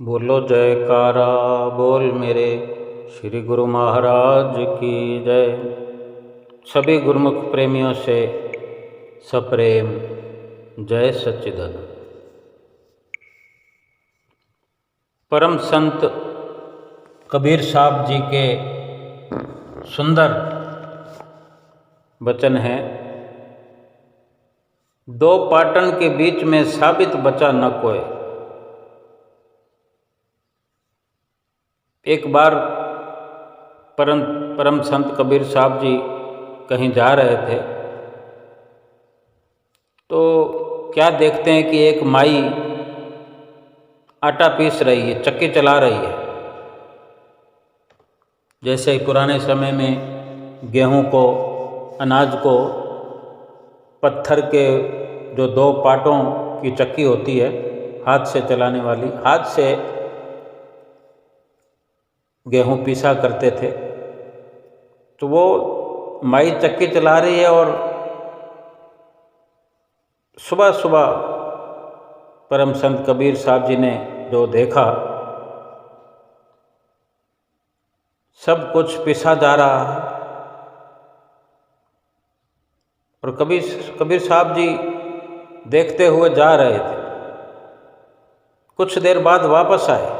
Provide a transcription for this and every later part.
बोलो जयकारा बोल मेरे श्री गुरु महाराज की जय। सभी गुरुमुख प्रेमियों से सप्रेम जय सच्चिदानंद। परम संत कबीर साहब जी के सुंदर वचन हैं। दो पाटन के बीच में साबित बचा न कोय। एक बार परम संत कबीर साहब जी कहीं जा रहे थे तो क्या देखते हैं कि एक माई आटा पीस रही है, चक्की चला रही है। जैसे पुराने समय में गेहूं को, अनाज को पत्थर के जो दो पाटों की चक्की होती है, हाथ से चलाने वाली, हाथ से गेहूं पीसा करते थे। तो वो माई चक्की चला रही है और सुबह सुबह परम संत कबीर साहब जी ने जो देखा, सब कुछ पिसा जा रहा है और कबीर साहब जी देखते हुए जा रहे थे। कुछ देर बाद वापस आए,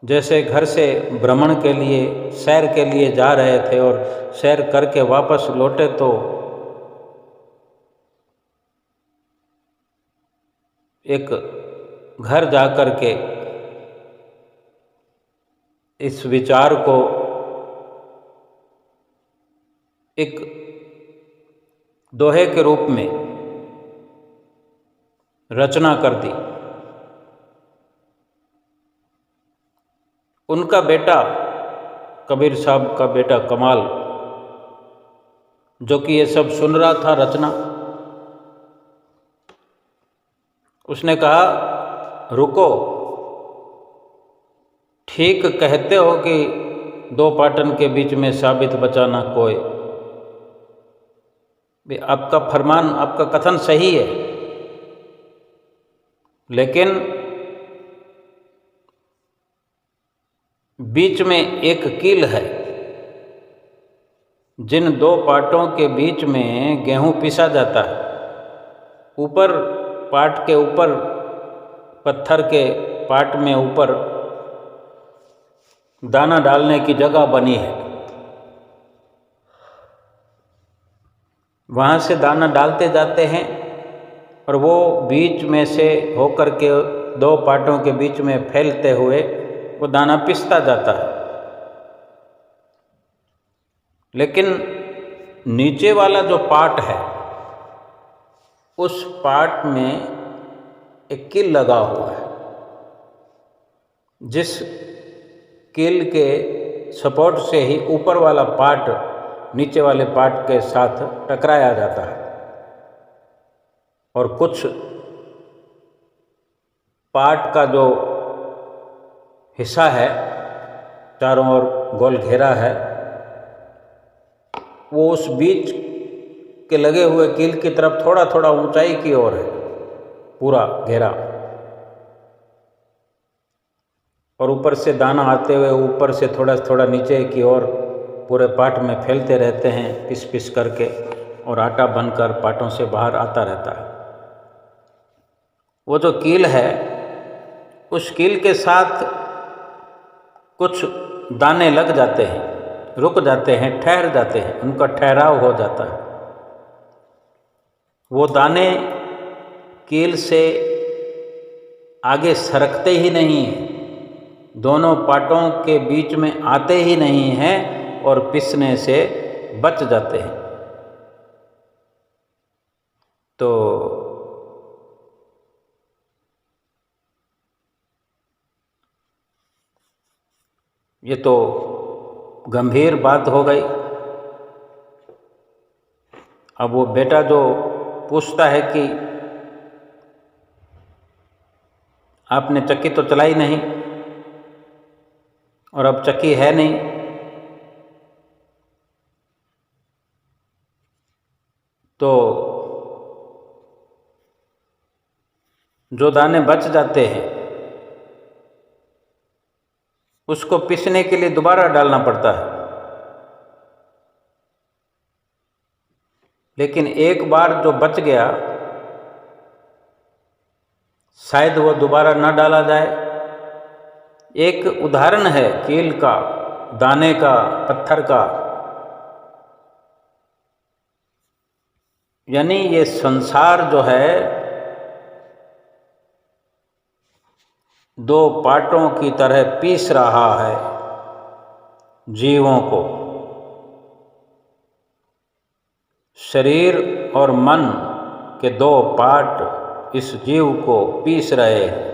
जैसे घर से भ्रमण के लिए, सैर के लिए जा रहे थे और सैर करके वापस लौटे तो एक घर जाकर के इस विचार को एक दोहे के रूप में रचना कर दी। उनका बेटा, कबीर साहब का बेटा कमाल, जो कि ये सब सुन रहा था रचना, उसने कहा, रुको, ठीक कहते हो कि दो पाटन के बीच में साबित बचा ना कोई। आपका फरमान, आपका कथन सही है, लेकिन बीच में एक कील है। जिन दो पाटों के बीच में गेहूं पिसा जाता है, ऊपर पाट के ऊपर, पत्थर के पाट में ऊपर दाना डालने की जगह बनी है। वहाँ से दाना डालते जाते हैं और वो बीच में से होकर के दो पाटों के बीच में फैलते हुए वो दाना पिसता जाता है। लेकिन नीचे वाला जो पाट है, उस पाट में एक कील लगा हुआ है, जिस कील के सपोर्ट से ही ऊपर वाला पाट नीचे वाले पाट के साथ टकराया जाता है और कुछ पाट का जो हिस्सा है, चारों ओर गोल घेरा है, वो उस बीच के लगे हुए कील की तरफ थोड़ा थोड़ा ऊंचाई की ओर है, पूरा घेरा। और ऊपर से दाना आते हुए ऊपर से थोड़ा थोड़ा नीचे की ओर पूरे पाट में फैलते रहते हैं, पिस पिस करके, और आटा बनकर पाटों से बाहर आता रहता है। वो जो कील है, उस कील के साथ कुछ दाने लग जाते हैं, रुक जाते हैं, ठहर जाते हैं, उनका ठहराव हो जाता है। वो दाने कील से आगे सरकते ही नहीं हैं, दोनों पाटों के बीच में आते ही नहीं हैं और पिसने से बच जाते हैं। तो ये तो गंभीर बात हो गई। अब वो बेटा जो पूछता है कि आपने चक्की तो चलाई नहीं और अब चक्की है नहीं, तो जो दाने बच जाते हैं उसको पीसने के लिए दोबारा डालना पड़ता है। लेकिन एक बार जो बच गया, शायद वो दोबारा न डाला जाए। एक उदाहरण है कील का, दाने का, पत्थर का। यानी ये संसार जो है दो पार्टों की तरह पीस रहा है जीवों को। शरीर और मन के दो पार्ट इस जीव को पीस रहे हैं।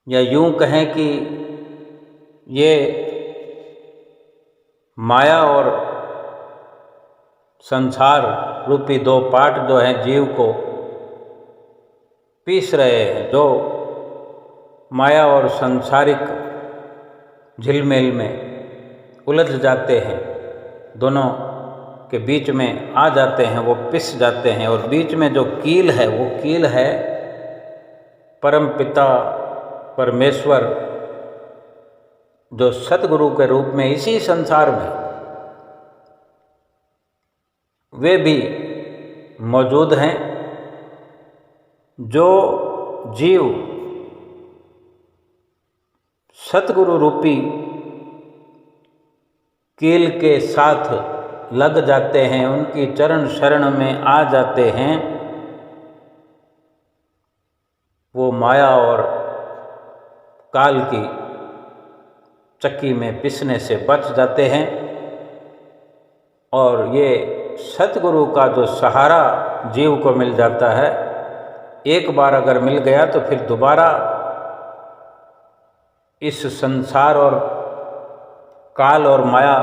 या यूं कहें कि ये माया और संसार रूपी दो पार्ट जो हैं जीव को पीस रहे हैं, जो माया और सांसारिक झिलमिल में उलझ जाते हैं, दोनों के बीच में आ जाते हैं, वो पिस जाते हैं। और बीच में जो कील है वो कील है परम पिता परमेश्वर, जो सतगुरु के रूप में इसी संसार में वे भी मौजूद हैं। जो जीव सतगुरु रूपी कील के साथ लग जाते हैं, उनकी चरण शरण में आ जाते हैं, वो माया और काल की चक्की में पिसने से बच जाते हैं। और ये सतगुरु का जो सहारा जीव को मिल जाता है, एक बार अगर मिल गया तो फिर दोबारा इस संसार और काल और माया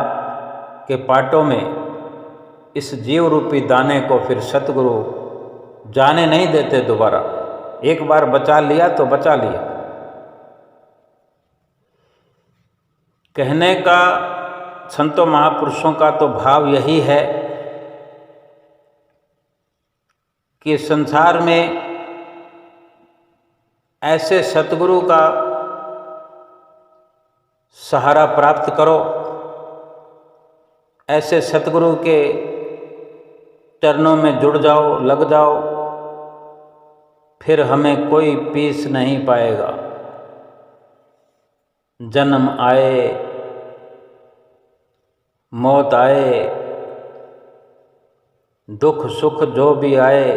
के पाटों में इस जीव रूपी दाने को फिर सतगुरु जाने नहीं देते दोबारा। एक बार बचा लिया तो बचा लिया। कहने का संतों महापुरुषों का तो भाव यही है कि संसार में ऐसे सतगुरु का सहारा प्राप्त करो, ऐसे सतगुरु के चरणों में जुड़ जाओ, लग जाओ, फिर हमें कोई पीस नहीं पाएगा। जन्म आए, मौत आए, दुख सुख जो भी आए,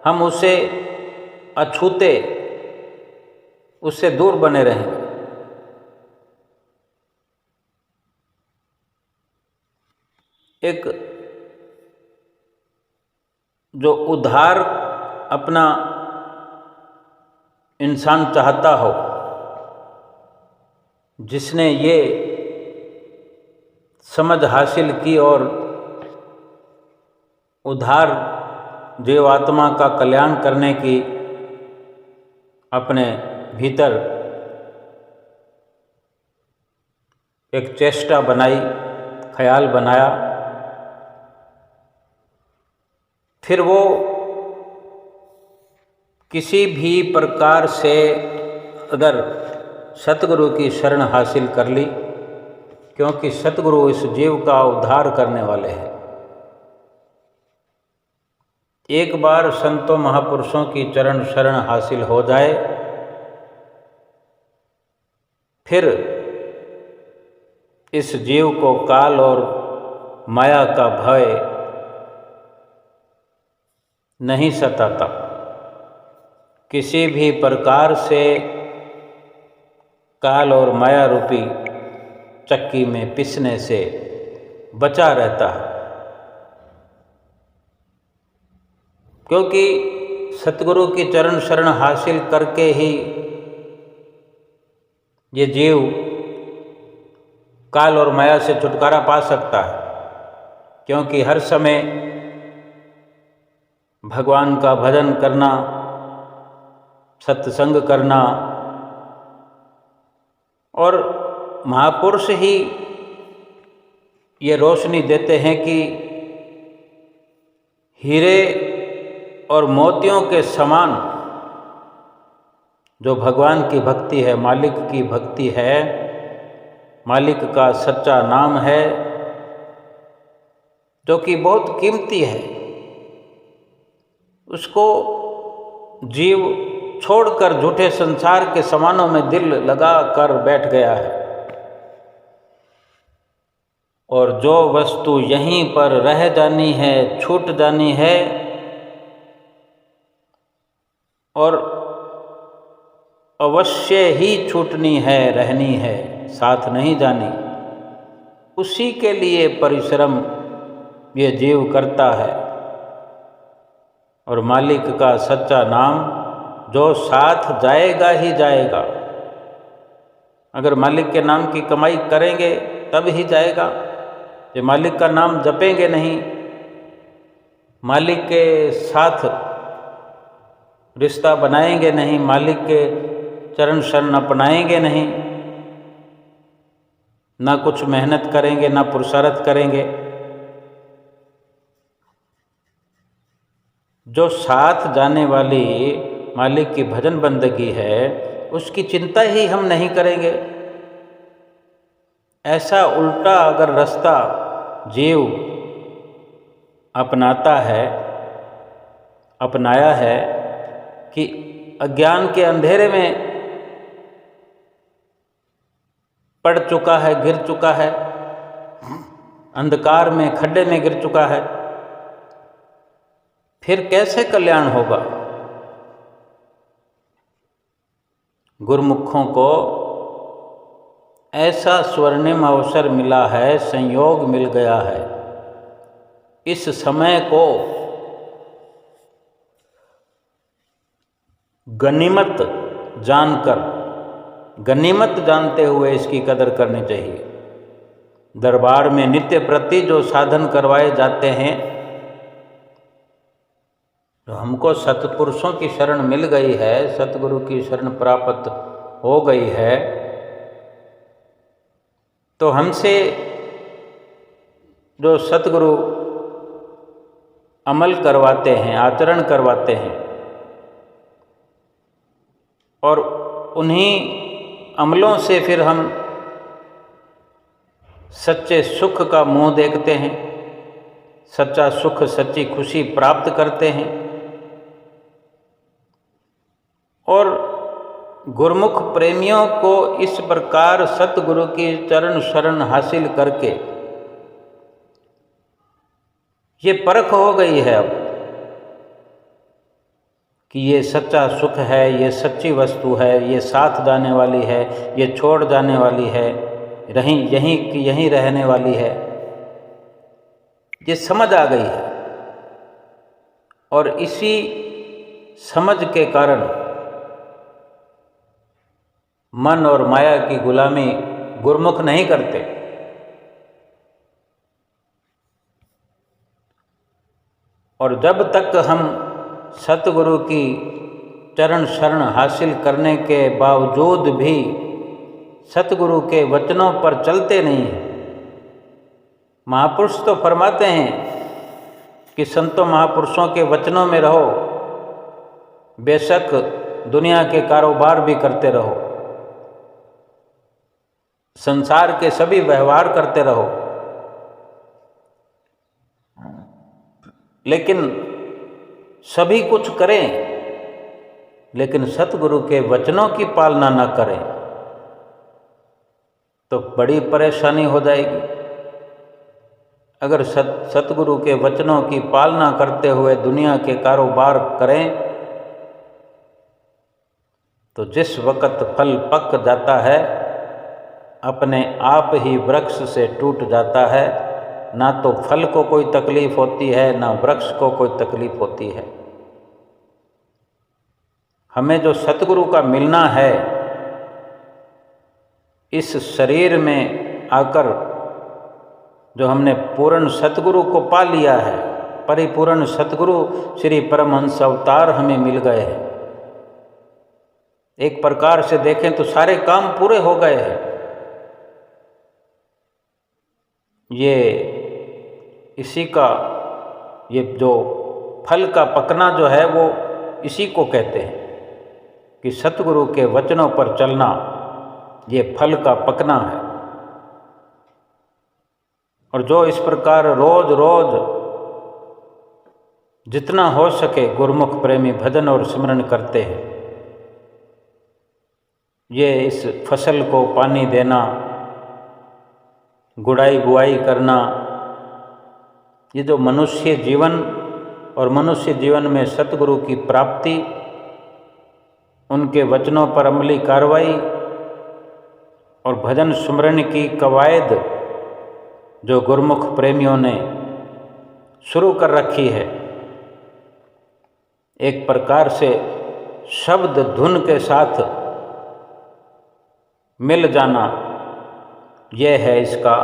हम उसे अछूते, उससे दूर बने रहेंगे। एक जो उद्धार अपना इंसान चाहता हो, जिसने ये समझ हासिल की और उद्धार जीवात्मा का कल्याण करने की अपने भीतर एक चेष्टा बनाई, ख्याल बनाया, फिर वो किसी भी प्रकार से अगर सतगुरु की शरण हासिल कर ली, क्योंकि सतगुरु इस जीव का उद्धार करने वाले हैं। एक बार संतों महापुरुषों की चरण शरण हासिल हो जाए, फिर इस जीव को काल और माया का भय नहीं सताता। किसी भी प्रकार से काल और माया रूपी चक्की में पिसने से बचा रहता है, क्योंकि सतगुरु की चरण शरण हासिल करके ही ये जीव काल और माया से छुटकारा पा सकता है। क्योंकि हर समय भगवान का भजन करना, सत्संग करना, और महापुरुष ही ये रोशनी देते हैं कि हीरे और मोतियों के समान जो भगवान की भक्ति है, मालिक की भक्ति है, मालिक का सच्चा नाम है, जो कि बहुत कीमती है, उसको जीव छोड़कर झूठे संसार के सामानों में दिल लगा कर बैठ गया है। और जो वस्तु यहीं पर रह जानी है, छूट जानी है और अवश्य ही छूटनी है, रहनी है, साथ नहीं जानी, उसी के लिए परिश्रम ये जीव करता है। और मालिक का सच्चा नाम जो साथ जाएगा ही जाएगा। अगर मालिक के नाम की कमाई करेंगे तब ही जाएगा। ये मालिक का नाम जपेंगे नहीं, मालिक के साथ रिश्ता बनाएंगे नहीं, मालिक के चरण शरण अपनाएंगे नहीं, ना कुछ मेहनत करेंगे, ना पुरुषार्थ करेंगे, जो साथ जाने वाली मालिक की भजन बंदगी है उसकी चिंता ही हम नहीं करेंगे। ऐसा उल्टा अगर रास्ता जीव अपनाता है, अपनाया है कि अज्ञान के अंधेरे में पड़ चुका है, गिर चुका है, अंधकार में खड्डे में गिर चुका है, फिर कैसे कल्याण होगा। गुरुमुखों को ऐसा स्वर्णिम अवसर मिला है, संयोग मिल गया है। इस समय को गनीमत जानकर, गनीमत जानते हुए इसकी कदर करनी चाहिए। दरबार में नित्य प्रति जो साधन करवाए जाते हैं, तो हमको सतपुरुषों की शरण मिल गई है, सतगुरु की शरण प्राप्त हो गई है, तो हमसे जो सतगुरु अमल करवाते हैं, आचरण करवाते हैं, और उन्हीं अमलों से फिर हम सच्चे सुख का मुंह देखते हैं, सच्चा सुख, सच्ची खुशी प्राप्त करते हैं। और गुरुमुख प्रेमियों को इस प्रकार सतगुरु की चरण शरण हासिल करके ये परख हो गई है अब कि ये सच्चा सुख है, ये सच्ची वस्तु है, ये साथ जाने वाली है, ये छोड़ जाने वाली है, यहीं रहने वाली है। ये समझ आ गई है और इसी समझ के कारण मन और माया की गुलामी गुरुमुख नहीं करते। और जब तक हम सतगुरु की चरण शरण हासिल करने के बावजूद भी सतगुरु के वचनों पर चलते नहीं हैं, महापुरुष तो फरमाते हैं कि संतों महापुरुषों के वचनों में रहो, बेशक दुनिया के कारोबार भी करते रहो, संसार के सभी व्यवहार करते रहो, लेकिन सभी कुछ करें, लेकिन सतगुरु के वचनों की पालना न करें तो बड़ी परेशानी हो जाएगी। अगर सतगुरु के वचनों की पालना करते हुए दुनिया के कारोबार करें तो जिस वक़्त फल पक जाता है अपने आप ही वृक्ष से टूट जाता है। ना तो फल को कोई तकलीफ होती है, ना वृक्ष को कोई तकलीफ होती है। हमें जो सतगुरु का मिलना है, इस शरीर में आकर जो हमने पूर्ण सतगुरु को पा लिया है, परिपूर्ण सतगुरु श्री परमहंस अवतार हमें मिल गए हैं। एक प्रकार से देखें तो सारे काम पूरे हो गए हैं। ये इसी का, ये जो फल का पकना जो है वो इसी को कहते हैं कि सतगुरु के वचनों पर चलना ये फल का पकना है। और जो इस प्रकार रोज रोज जितना हो सके गुरुमुख प्रेमी भजन और सिमरन करते हैं, ये इस फसल को पानी देना, गुड़ाई बुआई करना, ये जो मनुष्य जीवन और मनुष्य जीवन में सतगुरु की प्राप्ति, उनके वचनों पर अमली कार्रवाई और भजन सुमरन की कवायद जो गुरुमुख प्रेमियों ने शुरू कर रखी है, एक प्रकार से शब्द धुन के साथ मिल जाना, यह है इसका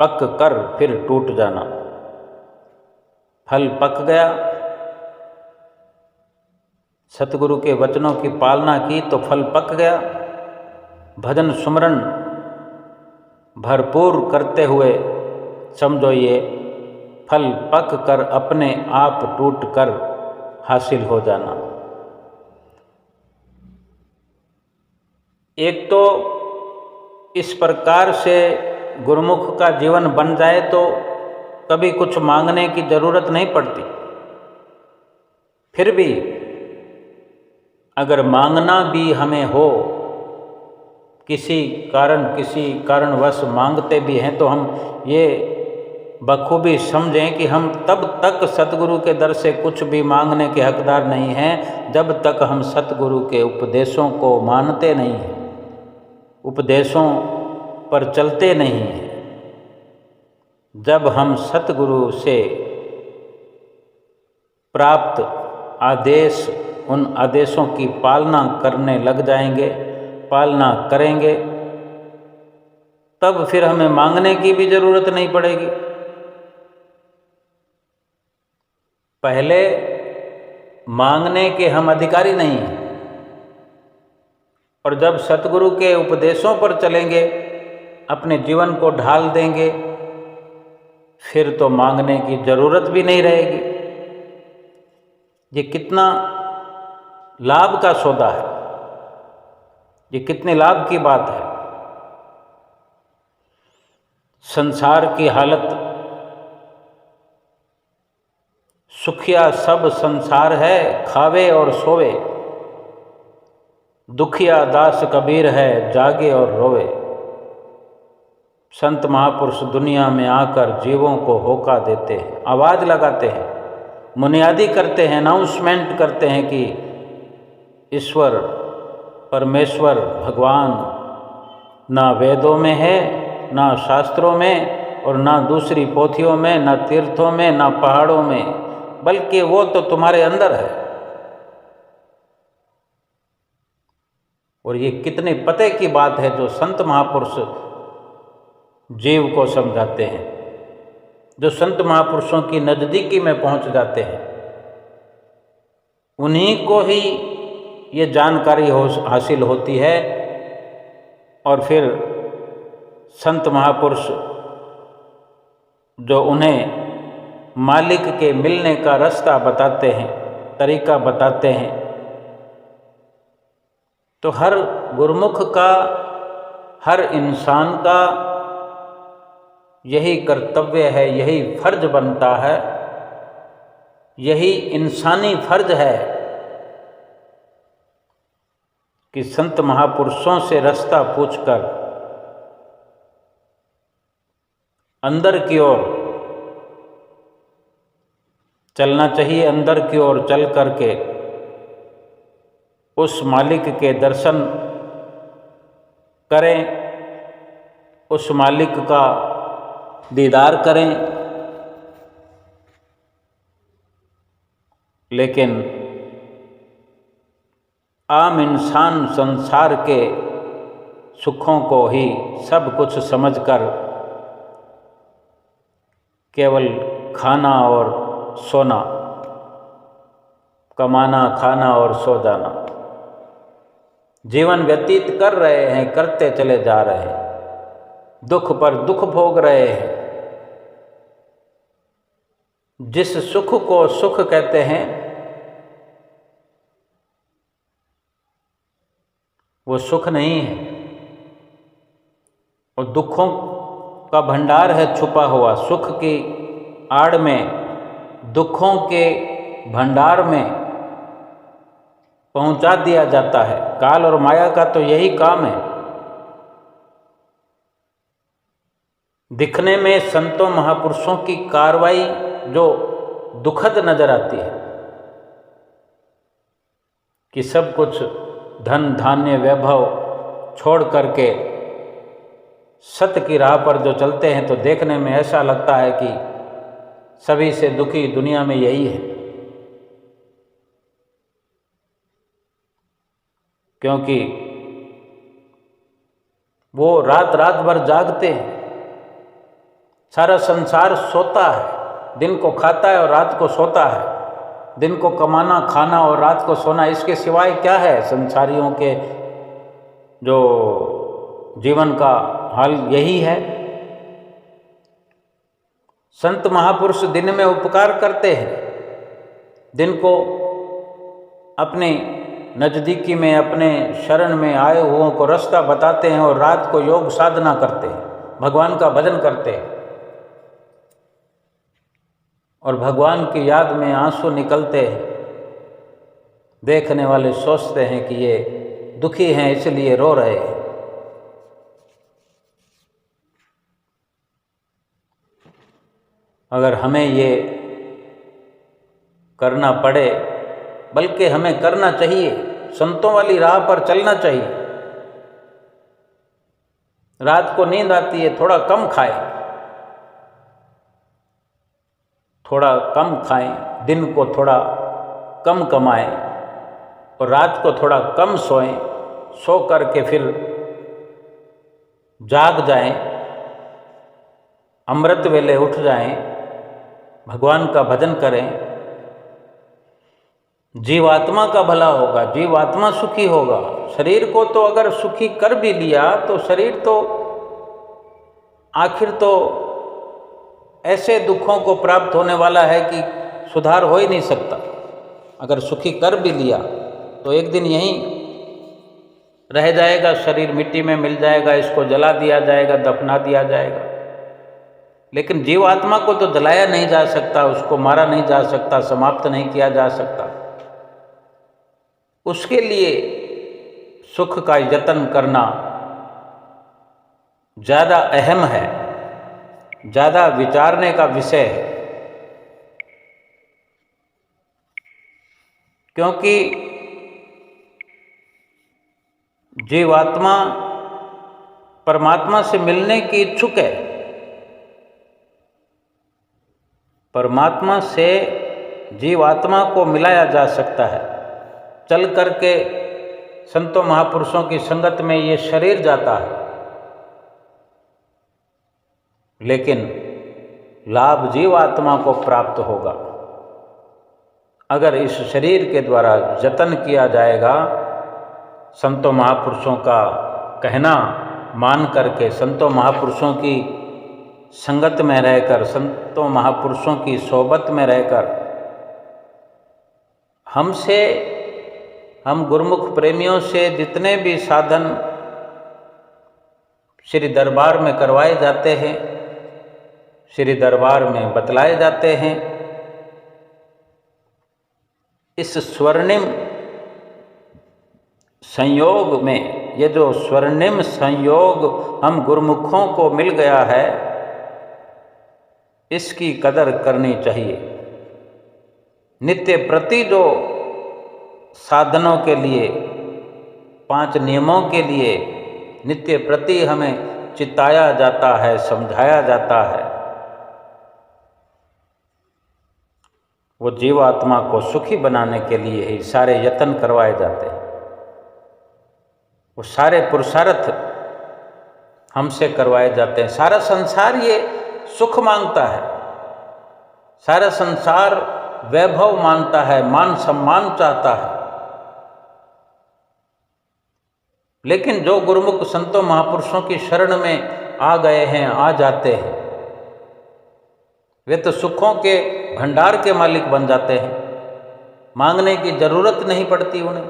पक कर फिर टूट जाना। फल पक गया, सतगुरु के वचनों की पालना की तो फल पक गया। भजन सुमरन भरपूर करते हुए समझो ये फल पक कर अपने आप टूट कर हासिल हो जाना। एक तो इस प्रकार से गुरुमुख का जीवन बन जाए तो कभी कुछ मांगने की जरूरत नहीं पड़ती। फिर भी अगर मांगना भी हमें हो, किसी कारणवश मांगते भी हैं, तो हम ये बखूबी समझें कि हम तब तक सतगुरु के दर से कुछ भी मांगने के हकदार नहीं हैं जब तक हम सतगुरु के उपदेशों को मानते नहीं हैं, उपदेशों पर चलते नहीं हैं। जब हम सतगुरु से प्राप्त आदेश, उन आदेशों की पालना करने लग जाएंगे, पालना करेंगे, तब फिर हमें मांगने की भी जरूरत नहीं पड़ेगी। पहले मांगने के हम अधिकारी नहीं हैं, और जब सतगुरु के उपदेशों पर चलेंगे, अपने जीवन को ढाल देंगे, फिर तो मांगने की जरूरत भी नहीं रहेगी। ये कितना लाभ का सौदा है, ये कितने लाभ की बात है। संसार की हालत, सुखिया सब संसार है, खावे और सोवे, दुखिया दास कबीर है, जागे और रोवे। संत महापुरुष दुनिया में आकर जीवों को होका देते हैं, आवाज़ लगाते हैं, मुनियादी करते हैं, अनाउंसमेंट करते हैं कि ईश्वर परमेश्वर भगवान ना वेदों में है, ना शास्त्रों में, और ना दूसरी पोथियों में, ना तीर्थों में, ना पहाड़ों में, बल्कि वो तो तुम्हारे अंदर है। और ये कितने पते की बात है जो संत महापुरुष जीव को समझाते हैं, जो संत महापुरुषों की नज़दीकी में पहुंच जाते हैं, उन्हीं को ही ये जानकारी हासिल होती है। और फिर संत महापुरुष जो उन्हें मालिक के मिलने का रास्ता बताते हैं, तरीका बताते हैं, तो हर गुरुमुख का, हर इंसान का यही कर्तव्य है, यही फर्ज बनता है, यही इंसानी फर्ज है कि संत महापुरुषों से रास्ता पूछकर अंदर की ओर चलना चाहिए। अंदर की ओर चल करके उस मालिक के दर्शन करें, उस मालिक का दीदार करें। लेकिन आम इंसान संसार के सुखों को ही सब कुछ समझकर केवल खाना और सोना, कमाना, खाना और सो जाना जीवन व्यतीत कर रहे हैं, करते चले जा रहे हैं, दुख पर दुख भोग रहे हैं। जिस सुख को सुख कहते हैं, वो सुख नहीं है, और दुखों का भंडार है छुपा हुआ। सुख की आड़ में दुखों के भंडार में पहुंचा दिया जाता है। काल और माया का तो यही काम है। दिखने में संतों महापुरुषों की कार्रवाई जो दुखद नजर आती है कि सब कुछ धन धान्य वैभव छोड़ करके सत्य की राह पर जो चलते हैं, तो देखने में ऐसा लगता है कि सभी से दुखी दुनिया में यही है। क्योंकि वो रात रात भर जागते हैं। सारा संसार सोता है, दिन को खाता है और रात को सोता है। दिन को कमाना खाना और रात को सोना, इसके सिवाय क्या है संसारियों के जो जीवन का हाल यही है। संत महापुरुष दिन में उपकार करते हैं, दिन को अपने नज़दीकी में अपने शरण में आए हुओं को रास्ता बताते हैं, और रात को योग साधना करते हैं, भगवान का भजन करते हैं। और भगवान की याद में आंसू निकलते हैं। देखने वाले सोचते हैं कि ये दुखी हैं इसलिए रो रहे हैं। अगर हमें ये करना पड़े, बल्कि हमें करना चाहिए, संतों वाली राह पर चलना चाहिए। रात को नींद आती है, थोड़ा कम खाएं, थोड़ा कम खाएं, दिन को थोड़ा कम कमाएं और रात को थोड़ा कम सोएं। सो करके फिर जाग जाएं, अमृत वेले उठ जाएं, भगवान का भजन करें। जीवात्मा का भला होगा, जीवात्मा सुखी होगा। शरीर को तो अगर सुखी कर भी लिया तो शरीर तो आखिर तो ऐसे दुखों को प्राप्त होने वाला है कि सुधार हो ही नहीं सकता। अगर सुखी कर भी लिया तो एक दिन यहीं रह जाएगा, शरीर मिट्टी में मिल जाएगा, इसको जला दिया जाएगा, दफना दिया जाएगा। लेकिन जीवात्मा को तो जलाया नहीं जा सकता, उसको मारा नहीं जा सकता, समाप्त नहीं किया जा सकता। उसके लिए सुख का यत्न करना ज़्यादा अहम है, ज़्यादा विचारने का विषय है। क्योंकि जीवात्मा परमात्मा से मिलने की इच्छुक है। परमात्मा से जीवात्मा को मिलाया जा सकता है। चल करके संतों महापुरुषों की संगत में ये शरीर जाता है, लेकिन लाभ जीवात्मा को प्राप्त होगा अगर इस शरीर के द्वारा जतन किया जाएगा। संतों महापुरुषों का कहना मान करके, संतों महापुरुषों की संगत में रहकर, संतों महापुरुषों की सोबत में रहकर, हम गुरुमुख प्रेमियों से जितने भी साधन श्री दरबार में करवाए जाते हैं, श्री दरबार में बतलाए जाते हैं, इस स्वर्णिम संयोग में, ये जो स्वर्णिम संयोग हम गुरुमुखों को मिल गया है, इसकी कदर करनी चाहिए। नित्य प्रति जो साधनों के लिए, 5 नियमों के लिए नित्य प्रति हमें चिताया जाता है, समझाया जाता है, वो जीवात्मा को सुखी बनाने के लिए ही सारे यत्न करवाए जाते हैं। वो सारे पुरुषार्थ हमसे करवाए जाते हैं। सारा संसार ये सुख मांगता है, सारा संसार वैभव मांगता है, मान सम्मान चाहता है। लेकिन जो गुरुमुख संतों महापुरुषों की शरण में आ गए हैं, आ जाते हैं, वे तो सुखों के भंडार के मालिक बन जाते हैं। मांगने की जरूरत नहीं पड़ती उन्हें,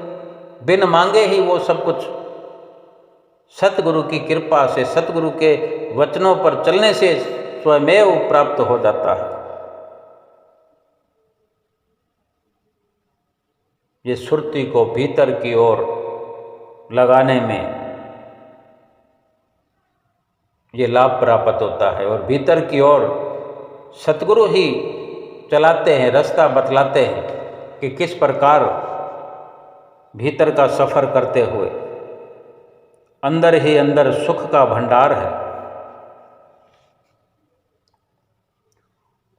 बिन मांगे ही वो सब कुछ सतगुरु की कृपा से, सतगुरु के वचनों पर चलने से स्वयमेव प्राप्त हो जाता है। ये सुरती को भीतर की ओर लगाने में ये लाभ प्राप्त होता है, और भीतर की ओर सतगुरु ही चलाते हैं, रास्ता बतलाते हैं कि किस प्रकार भीतर का सफ़र करते हुए अंदर ही अंदर सुख का भंडार है।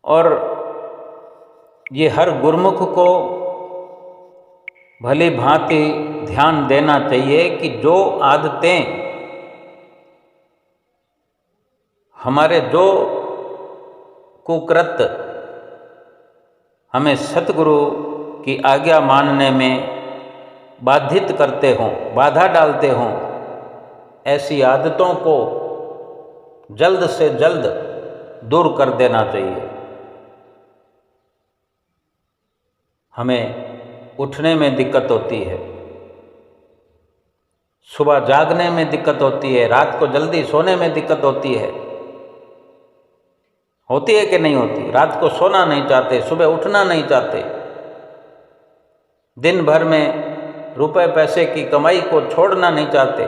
और ये हर गुरुमुख को भली भांति ध्यान देना चाहिए कि जो आदतें हमारे, जो कुकृत्य हमें सतगुरु की आज्ञा मानने में बाधित करते हों, बाधा डालते हों, ऐसी आदतों को जल्द से जल्द दूर कर देना चाहिए। हमें उठने में दिक्कत होती है, सुबह जागने में दिक्कत होती है, रात को जल्दी सोने में दिक्कत होती है कि नहीं होती? रात को सोना नहीं चाहते, सुबह उठना नहीं चाहते, दिन भर में रुपए पैसे की कमाई को छोड़ना नहीं चाहते,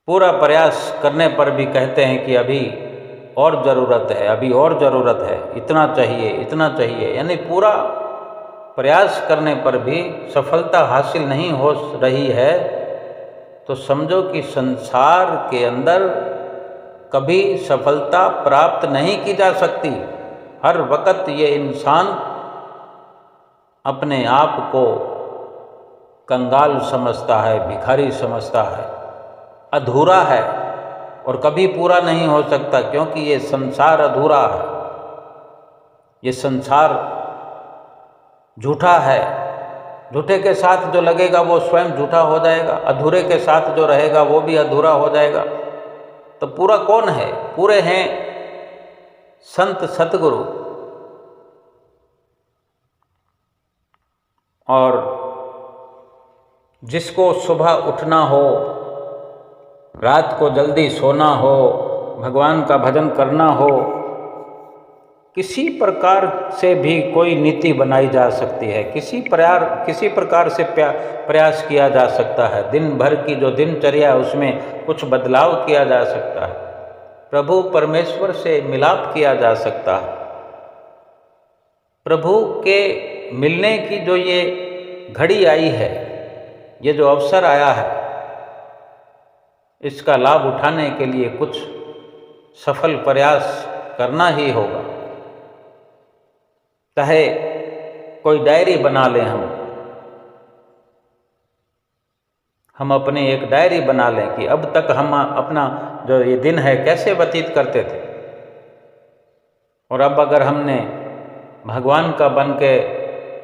पूरा प्रयास करने पर भी कहते हैं कि अभी और ज़रूरत है, अभी और ज़रूरत है, इतना चाहिए, इतना चाहिए। यानी पूरा प्रयास करने पर भी सफलता हासिल नहीं हो रही है, तो समझो कि संसार के अंदर कभी सफलता प्राप्त नहीं की जा सकती। हर वक्त ये इंसान अपने आप को कंगाल समझता है, भिखारी समझता है, अधूरा है, और कभी पूरा नहीं हो सकता, क्योंकि ये संसार अधूरा है, ये संसार झूठा है। झूठे के साथ जो लगेगा वो स्वयं झूठा हो जाएगा, अधूरे के साथ जो रहेगा वो भी अधूरा हो जाएगा। तो पूरा कौन है? पूरे हैं संत सतगुरु। और जिसको सुबह उठना हो, रात को जल्दी सोना हो, भगवान का भजन करना हो, किसी प्रकार से भी कोई नीति बनाई जा सकती है, किसी प्रकार से प्रयास किया जा सकता है। दिन भर की जो दिनचर्या है उसमें कुछ बदलाव किया जा सकता है, प्रभु परमेश्वर से मिलाप किया जा सकता है। प्रभु के मिलने की जो ये घड़ी आई है, ये जो अवसर आया है, इसका लाभ उठाने के लिए कुछ सफल प्रयास करना ही होगा। चाहे कोई डायरी बना लें, हम अपनी एक डायरी बना लें कि अब तक हम अपना जो ये दिन है कैसे व्यतीत करते थे, और अब अगर हमने भगवान का बन के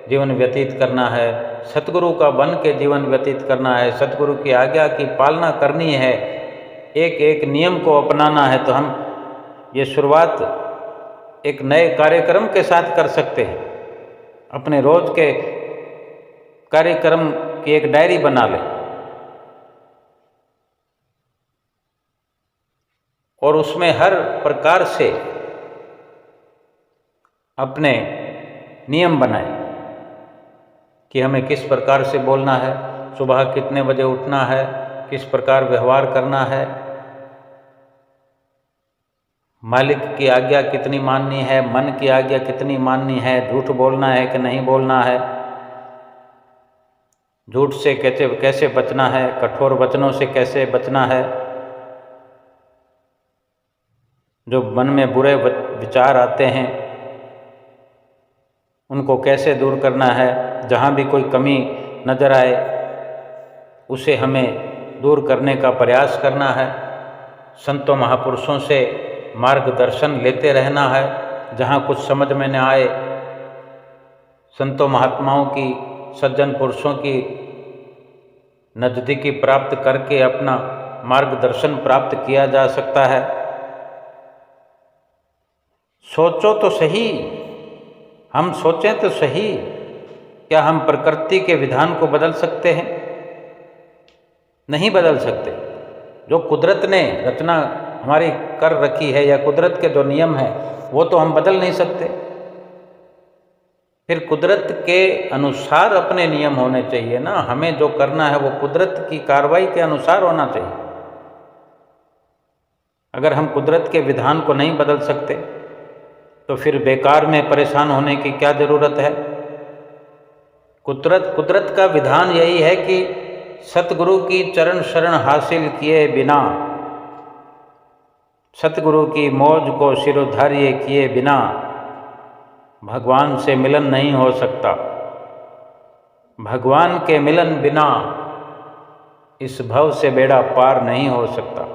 जीवन व्यतीत करना है, सतगुरु का बन के जीवन व्यतीत करना है, सतगुरु की आज्ञा की पालना करनी है, एक एक नियम को अपनाना है, तो हम ये शुरुआत एक नए कार्यक्रम के साथ कर सकते हैं। अपने रोज के कार्यक्रम की एक डायरी बना लें, और उसमें हर प्रकार से अपने नियम बनाएं कि हमें किस प्रकार से बोलना है, सुबह कितने बजे उठना है, किस प्रकार व्यवहार करना है, मालिक की आज्ञा कितनी माननी है, मन की आज्ञा कितनी माननी है, झूठ बोलना है कि नहीं बोलना है, झूठ से कैसे बचना है, कठोर वचनों से कैसे बचना है, जो मन में बुरे विचार आते हैं उनको कैसे दूर करना है, जहाँ भी कोई कमी नज़र आए उसे हमें दूर करने का प्रयास करना है। संतों महापुरुषों से मार्गदर्शन लेते रहना है। जहाँ कुछ समझ में न आए, संतों महात्माओं की, सज्जन पुरुषों की नज़दीकी प्राप्त करके अपना मार्गदर्शन प्राप्त किया जा सकता है। सोचो तो सही, हम सोचें तो सही, क्या हम प्रकृति के विधान को बदल सकते हैं? नहीं बदल सकते। जो कुदरत ने रचना हमारी कर रखी है या कुदरत के जो नियम हैं वो तो हम बदल नहीं सकते। फिर कुदरत के अनुसार अपने नियम होने चाहिए ना। हमें जो करना है वो कुदरत की कार्रवाई के अनुसार होना चाहिए। अगर हम कुदरत के विधान को नहीं बदल सकते तो फिर बेकार में परेशान होने की क्या ज़रूरत है। कुदरत का विधान यही है कि सतगुरु की चरण शरण हासिल किए बिना, सतगुरु की मौज को शिरोधार्य किए बिना भगवान से मिलन नहीं हो सकता। भगवान के मिलन बिना इस भव से बेड़ा पार नहीं हो सकता।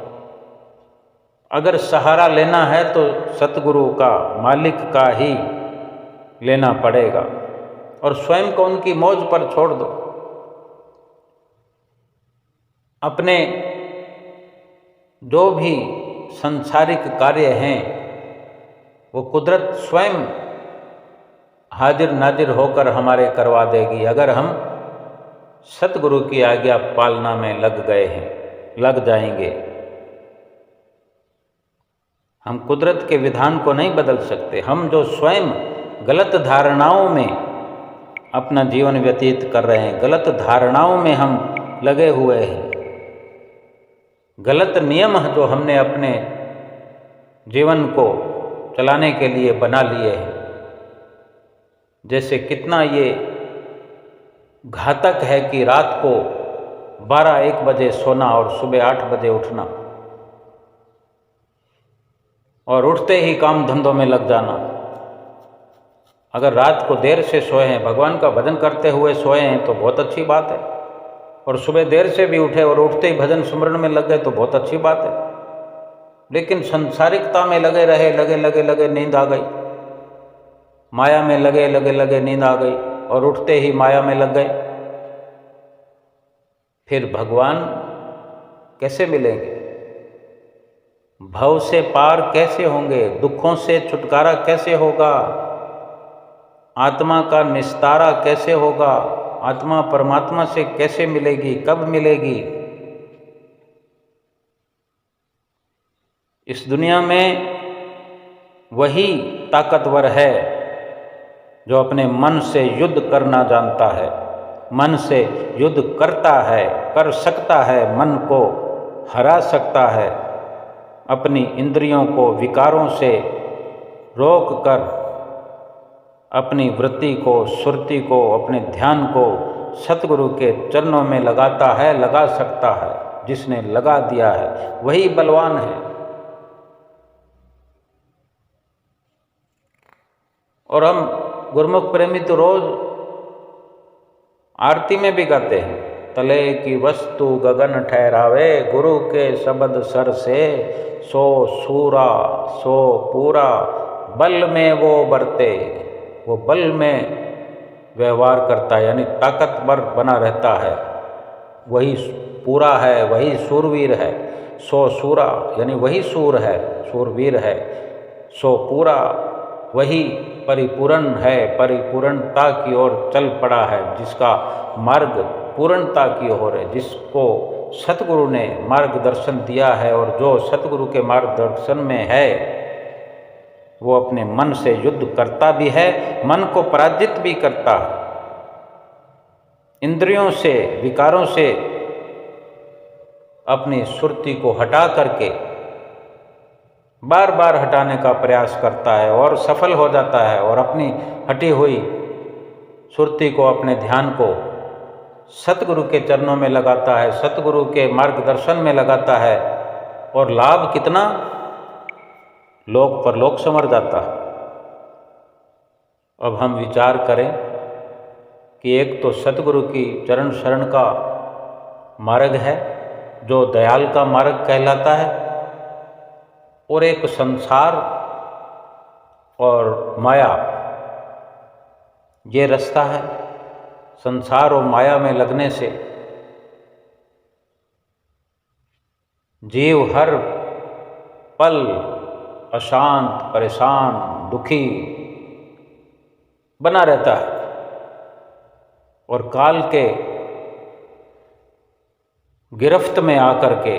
अगर सहारा लेना है तो सतगुरु का, मालिक का ही लेना पड़ेगा और स्वयं को उनकी मौज पर छोड़ दो। अपने जो भी संसारिक कार्य हैं वो कुदरत स्वयं हाजिर नाजिर होकर हमारे करवा देगी, अगर हम सतगुरु की आज्ञा पालना में लग गए हैं, लग जाएंगे। हम कुदरत के विधान को नहीं बदल सकते। हम जो स्वयं गलत धारणाओं में अपना जीवन व्यतीत कर रहे हैं, गलत धारणाओं में हम लगे हुए हैं, गलत नियम जो हमने अपने जीवन को चलाने के लिए बना लिए हैं, जैसे कितना ये घातक है कि रात को 12-1 बजे सोना और सुबह 8 बजे उठना और उठते ही काम धंधों में लग जाना। अगर रात को देर से सोए हैं, भगवान का भजन करते हुए सोए हैं तो बहुत अच्छी बात है, और सुबह देर से भी उठे और उठते ही भजन सुमरण में लग गए तो बहुत अच्छी बात है। लेकिन संसारिकता में लगे रहे, लगे नींद आ गई, माया में लगे नींद आ गई और उठते ही माया में लग गए, फिर भगवान कैसे मिलेंगे? भव से पार कैसे होंगे? दुखों से छुटकारा कैसे होगा? आत्मा का निस्तारा कैसे होगा? आत्मा परमात्मा से कैसे मिलेगी? कब मिलेगी? इस दुनिया में वही ताकतवर है जो अपने मन से युद्ध करना जानता है, मन से युद्ध करता है, कर सकता है, मन को हरा सकता है, अपनी इंद्रियों को विकारों से रोक कर अपनी वृत्ति को, सुरति को, अपने ध्यान को सतगुरु के चरणों में लगाता है, लगा सकता है। जिसने लगा दिया है वही बलवान है। और हम गुरुमुख प्रेमी तो रोज आरती में भी गाते हैं, तले की वस्तु गगन ठहरावे, गुरु के शब्द सर से सो सूरा सो पूरा, बल में वो बरते, वो बल में व्यवहार करता है, यानी ताकतवर बना रहता है, वही पूरा है, वही सूरवीर है। सो सूरा यानी वही सूर है, सूरवीर है। सो पूरा वही परिपूर्ण है, परिपूर्णता की ओर चल पड़ा है, जिसका मार्ग पूर्णता की ओर है, जिसको सतगुरु ने मार्गदर्शन दिया है। और जो सतगुरु के मार्गदर्शन में है वो अपने मन से युद्ध करता भी है, मन को पराजित भी करता है, इंद्रियों से, विकारों से अपनी सुरति को हटा करके बार बार हटाने का प्रयास करता है और सफल हो जाता है, और अपनी हटी हुई सुरति को, अपने ध्यान को सतगुरु के चरणों में लगाता है, सतगुरु के मार्गदर्शन में लगाता है, और लाभ कितना, लोक परलोक संवर जाता है। अब हम विचार करें कि एक तो सतगुरु की चरण शरण का मार्ग है जो दयाल का मार्ग कहलाता है, और एक संसार और माया ये रास्ता है। संसार और माया में लगने से जीव हर पल अशांत, परेशान, दुखी बना रहता है, और काल के गिरफ्त में आकर के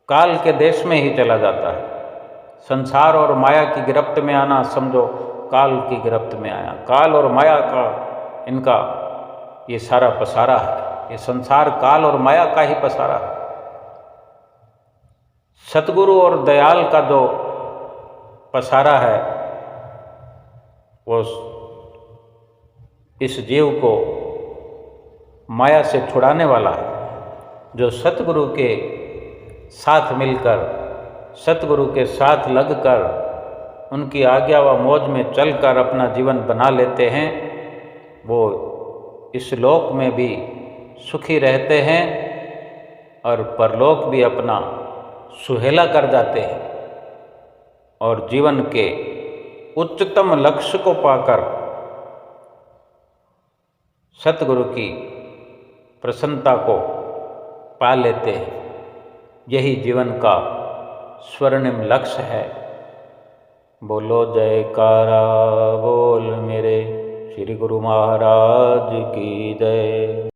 काल के देश में ही चला जाता है। संसार और माया की गिरफ्त में आना समझो काल की गिरफ्त में आया। काल और माया का इनका ये सारा पसारा है। ये संसार काल और माया का ही पसारा है। सतगुरु और दयाल का जो पसारा है वो इस जीव को माया से छुड़ाने वाला है। जो सतगुरु के साथ मिलकर, सतगुरु के साथ लगकर, उनकी आज्ञा व मौज में चलकर अपना जीवन बना लेते हैं, वो इस लोक में भी सुखी रहते हैं और परलोक भी अपना सुहेला कर जाते हैं और जीवन के उच्चतम लक्ष्य को पाकर सतगुरु की प्रसन्नता को पा लेते हैं। यही जीवन का स्वर्णिम लक्ष्य है। बोलो जयकारा बोल मेरे श्री गुरु महाराज की जय।